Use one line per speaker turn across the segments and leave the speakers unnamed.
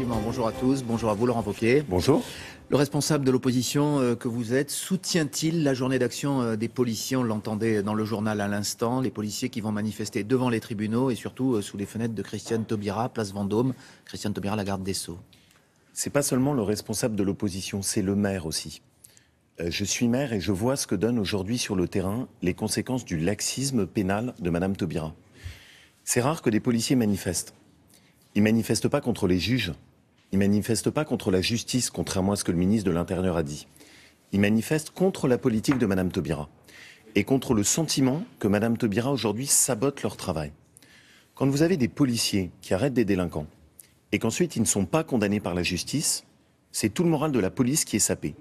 Effectivement, bonjour à tous, bonjour à vous Laurent Wauquiez.
Bonjour.
Le responsable de l'opposition que vous êtes soutient-il la journée d'action des policiers? On l'entendait dans le journal à l'instant, les policiers qui vont manifester devant les tribunaux et surtout sous les fenêtres de Christiane Taubira, place Vendôme. Christiane Taubira, la garde des Sceaux.
C'est pas seulement le responsable de l'opposition, c'est le maire aussi. Je suis maire et je vois ce que donnent aujourd'hui sur le terrain les conséquences du laxisme pénal de Madame Taubira. C'est rare que des policiers manifestent. Ils manifestent pas contre les juges. Ils manifestent pas contre la justice, contrairement à ce que le ministre de l'Intérieur a dit. Ils manifestent contre la politique de Madame Taubira et contre le sentiment que Madame Taubira aujourd'hui sabote leur travail. Quand vous avez des policiers qui arrêtent des délinquants et qu'ensuite ils ne sont pas condamnés par la justice, c'est tout le moral de la police qui est sapé.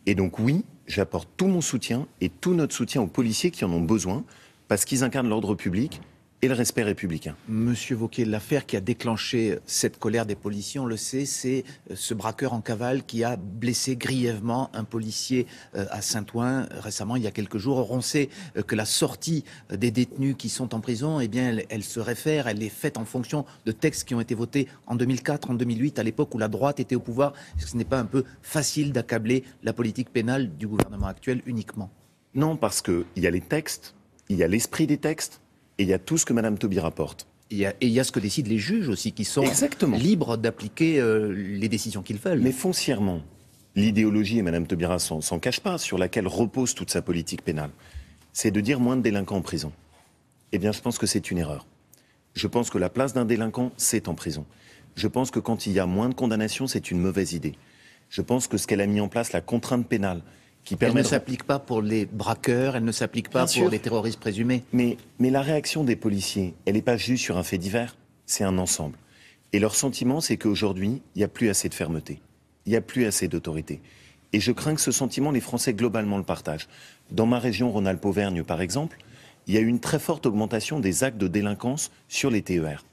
Et donc oui, j'apporte tout mon soutien et tout notre soutien aux policiers qui en ont besoin parce qu'ils incarnent l'ordre public et le respect républicain.
Monsieur Wauquiez, l'affaire qui a déclenché cette colère des policiers, on le sait, c'est ce braqueur en cavale qui a blessé grièvement un policier à Saint-Ouen récemment, il y a quelques jours. On sait que la sortie des détenus qui sont en prison, eh bien, elle se réfère, elle est faite en fonction de textes qui ont été votés en 2004, en 2008, à l'époque où la droite était au pouvoir. Est-ce que ce n'est pas un peu facile d'accabler la politique pénale du gouvernement actuel uniquement?
Non, parce qu'il y a les textes, il y a l'esprit des textes, et il y a tout ce que Madame Taubira porte.
Et il y a ce que décident les juges aussi, qui sont libres d'appliquer les décisions qu'ils veulent.
Mais foncièrement, l'idéologie, et Madame Taubira s'en cache pas, sur laquelle repose toute sa politique pénale, c'est de dire moins de délinquants en prison. Eh bien, je pense que c'est une erreur. Je pense que la place d'un délinquant, c'est en prison. Je pense que quand il y a moins de condamnations, c'est une mauvaise idée. Je pense que ce qu'elle a mis en place, la contrainte pénale,
elle ne s'applique pas pour les braqueurs, elle ne s'applique pas pour les terroristes présumés.
Mais la réaction des policiers, elle n'est pas juste sur un fait divers, c'est un ensemble. Et leur sentiment, c'est qu'aujourd'hui, il n'y a plus assez de fermeté, il n'y a plus assez d'autorité. Et je crains que ce sentiment, les Français globalement le partagent. Dans ma région Rhône-Alpes-Auvergne, par exemple, il y a eu une très forte augmentation des actes de délinquance sur les TER.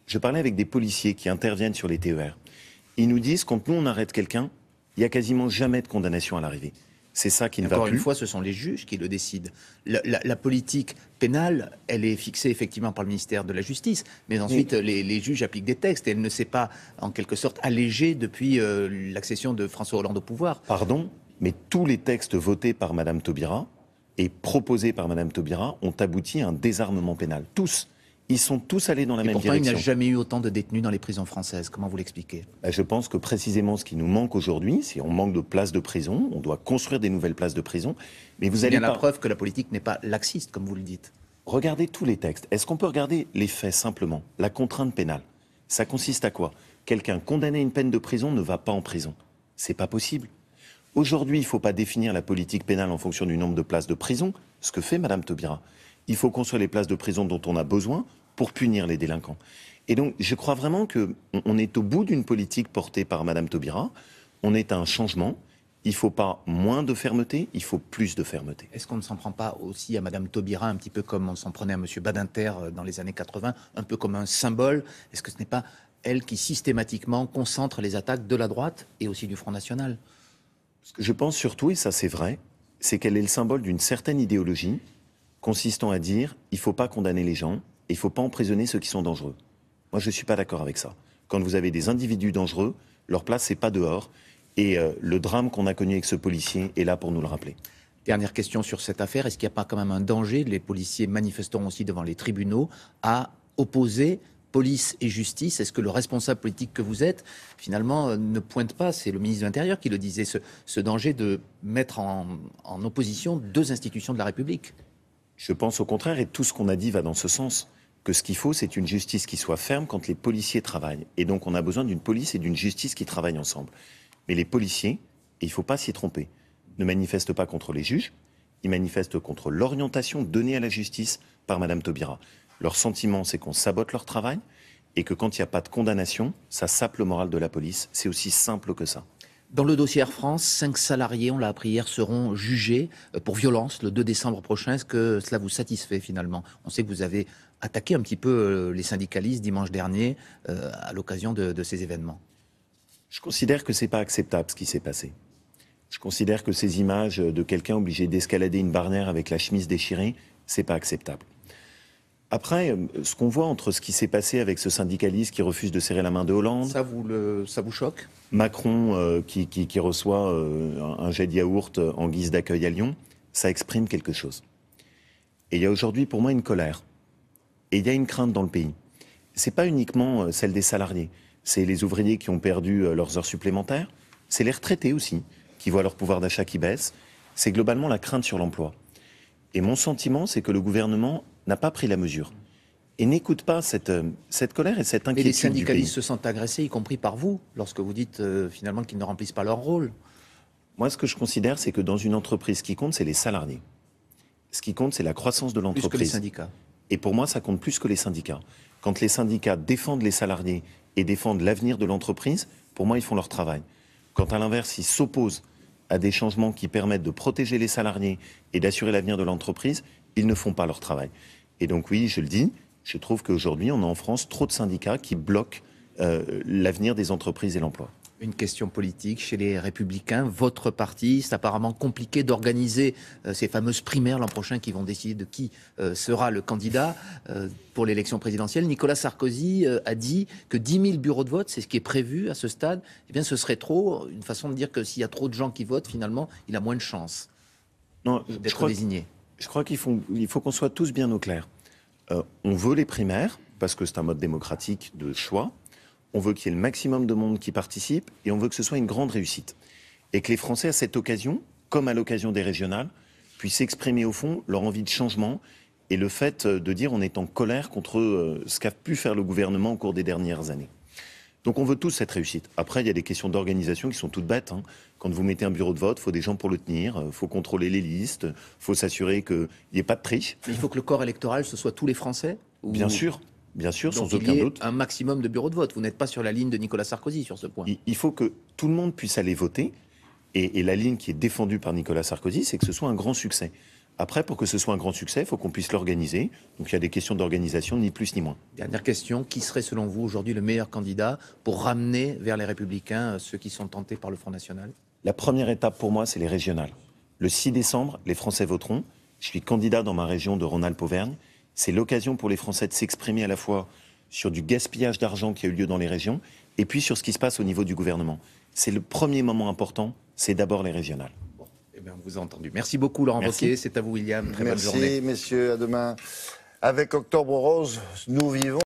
Je parlais avec des policiers qui interviennent sur les TER. Ils nous disent, quand nous on arrête quelqu'un, il n'y a quasiment jamais de condamnation à l'arrivée. C'est ça qui ne va plus.
Encore une fois, ce sont les juges qui le décident. La politique pénale, elle est fixée effectivement par le ministère de la Justice, mais ensuite les juges appliquent des textes et elle ne s'est pas, en quelque sorte, allégée depuis l'accession de François Hollande au pouvoir.
Pardon, mais tous les textes votés par Madame Taubira et proposés par Madame Taubira ont abouti à un désarmement pénal. Tous. Ils sont tous allés dans la même direction.
Il n'y a jamais eu autant de détenus dans les prisons françaises. Comment vous l'expliquez?
Je pense que précisément ce qui nous manque aujourd'hui, c'est qu'on manque de places de prison. On doit construire des nouvelles places de prison. Mais vous allez
bien la preuve que la politique n'est pas laxiste, comme vous le dites.
Regardez tous les textes. Est-ce qu'on peut regarder les faits simplement? La contrainte pénale, ça consiste à quoi? Quelqu'un condamné à une peine de prison ne va pas en prison. C'est pas possible. Aujourd'hui, il ne faut pas définir la politique pénale en fonction du nombre de places de prison, ce que fait Madame Taubira. Il faut construire les places de prison dont on a besoin pour punir les délinquants. Et donc, je crois vraiment qu'on est au bout d'une politique portée par Madame Taubira. On est à un changement. Il ne faut pas moins de fermeté, il faut plus de fermeté.
Est-ce qu'on ne s'en prend pas aussi à Madame Taubira, un petit peu comme on s'en prenait à Monsieur Badinter dans les années 80, un peu comme un symbole? Est-ce que ce n'est pas elle qui systématiquement concentre les attaques de la droite et aussi du Front National?
Ce que je pense surtout, et ça c'est vrai, c'est qu'elle est le symbole d'une certaine idéologie consistant à dire il ne faut pas condamner les gens, et il ne faut pas emprisonner ceux qui sont dangereux. Moi, je ne suis pas d'accord avec ça. Quand vous avez des individus dangereux, leur place, c'est pas dehors. Et le drame qu'on a connu avec ce policier est là pour nous le rappeler.
Dernière question sur cette affaire. Est-ce qu'il n'y a pas quand même un danger, les policiers manifesteront aussi devant les tribunaux, à opposer police et justice? Est-ce que le responsable politique que vous êtes, finalement, ne pointe pas, c'est le ministre de l'Intérieur qui le disait, ce danger de mettre en opposition deux institutions de la République?
Je pense au contraire, et tout ce qu'on a dit va dans ce sens, que ce qu'il faut, c'est une justice qui soit ferme quand les policiers travaillent. Et donc on a besoin d'une police et d'une justice qui travaillent ensemble. Mais les policiers, et il ne faut pas s'y tromper, ne manifestent pas contre les juges, ils manifestent contre l'orientation donnée à la justice par Madame Taubira. Leur sentiment, c'est qu'on sabote leur travail, et que quand il n'y a pas de condamnation, ça sape le moral de la police. C'est aussi simple que ça.
Dans le dossier Air France, 5 salariés, on l'a appris hier, seront jugés pour violence le 2 décembre prochain. Est-ce que cela vous satisfait finalement? On sait que vous avez attaqué un petit peu les syndicalistes dimanche dernier à l'occasion de ces événements.
Je considère que ce n'est pas acceptable ce qui s'est passé. Je considère que ces images de quelqu'un obligé d'escalader une barrière avec la chemise déchirée, ce n'est pas acceptable. Après, ce qu'on voit entre ce qui s'est passé avec ce syndicaliste qui refuse de serrer la main de Hollande,
ça vous choque?
Macron qui reçoit un jet de yaourt en guise d'accueil à Lyon, ça exprime quelque chose. Et il y a aujourd'hui pour moi une colère. Et il y a une crainte dans le pays. C'est pas uniquement celle des salariés. C'est les ouvriers qui ont perdu leurs heures supplémentaires. C'est les retraités aussi, qui voient leur pouvoir d'achat qui baisse. C'est globalement la crainte sur l'emploi. Et mon sentiment, c'est que le gouvernement n'a pas pris la mesure. Et n'écoute pas cette colère et cette inquiétude.
Et les syndicalistes se sentent agressés, y compris par vous, lorsque vous dites finalement qu'ils ne remplissent pas leur rôle.
Moi, ce que je considère, c'est que dans une entreprise, ce qui compte, c'est les salariés. Ce qui compte, c'est la croissance de l'entreprise.
Plus que les syndicats.
Et pour moi, ça compte plus que les syndicats. Quand les syndicats défendent les salariés et défendent l'avenir de l'entreprise, pour moi, ils font leur travail. Quand à l'inverse, ils s'opposent à des changements qui permettent de protéger les salariés et d'assurer l'avenir de l'entreprise, ils ne font pas leur travail. Et donc oui, je le dis, je trouve qu'aujourd'hui, on a en France trop de syndicats qui bloquent l'avenir des entreprises et l'emploi.
Une question politique chez les Républicains. Votre parti, c'est apparemment compliqué d'organiser ces fameuses primaires l'an prochain qui vont décider de qui sera le candidat pour l'élection présidentielle. Nicolas Sarkozy a dit que 10 000 bureaux de vote, c'est ce qui est prévu à ce stade. Eh bien, ce serait trop. Une façon de dire que s'il y a trop de gens qui votent, finalement, il a moins de chances d'être désigné.
Je crois qu'il faut qu'on soit tous bien au clair. On veut les primaires, parce que c'est un mode démocratique de choix. On veut qu'il y ait le maximum de monde qui participe et on veut que ce soit une grande réussite. Et que les Français, à cette occasion, comme à l'occasion des régionales, puissent exprimer au fond leur envie de changement et le fait de dire on est en colère contre ce qu'a pu faire le gouvernement au cours des dernières années. Donc on veut tous cette réussite. Après, il y a des questions d'organisation qui sont toutes bêtes. Quand vous mettez un bureau de vote, il faut des gens pour le tenir, il faut contrôler les listes, il faut s'assurer qu'il n'y ait pas de triche.
Mais il faut que le corps électoral, ce soit tous les Français
Bien sûr. Bien sûr, sans aucun doute.
Donc il y ait un maximum de bureaux de vote. Vous n'êtes pas sur la ligne de Nicolas Sarkozy sur ce point.
Il faut que tout le monde puisse aller voter. Et la ligne qui est défendue par Nicolas Sarkozy, c'est que ce soit un grand succès. Après, pour que ce soit un grand succès, il faut qu'on puisse l'organiser. Donc il y a des questions d'organisation, ni plus ni moins.
Dernière question, qui serait selon vous aujourd'hui le meilleur candidat pour ramener vers les Républicains ceux qui sont tentés par le Front National?
La première étape pour moi, c'est les régionales. Le 6 décembre, les Français voteront. Je suis candidat dans ma région de Rhône-Alpes-Auvergne. C'est l'occasion pour les Français de s'exprimer à la fois sur du gaspillage d'argent qui a eu lieu dans les régions et puis sur ce qui se passe au niveau du gouvernement. C'est le premier moment important, c'est d'abord les régionales.
Bon, eh bien, on vous a entendu. Merci beaucoup Laurent Wauquiez, c'est à vous William, très bonne journée.
Merci messieurs, à demain. Avec Octobre Rose, nous vivons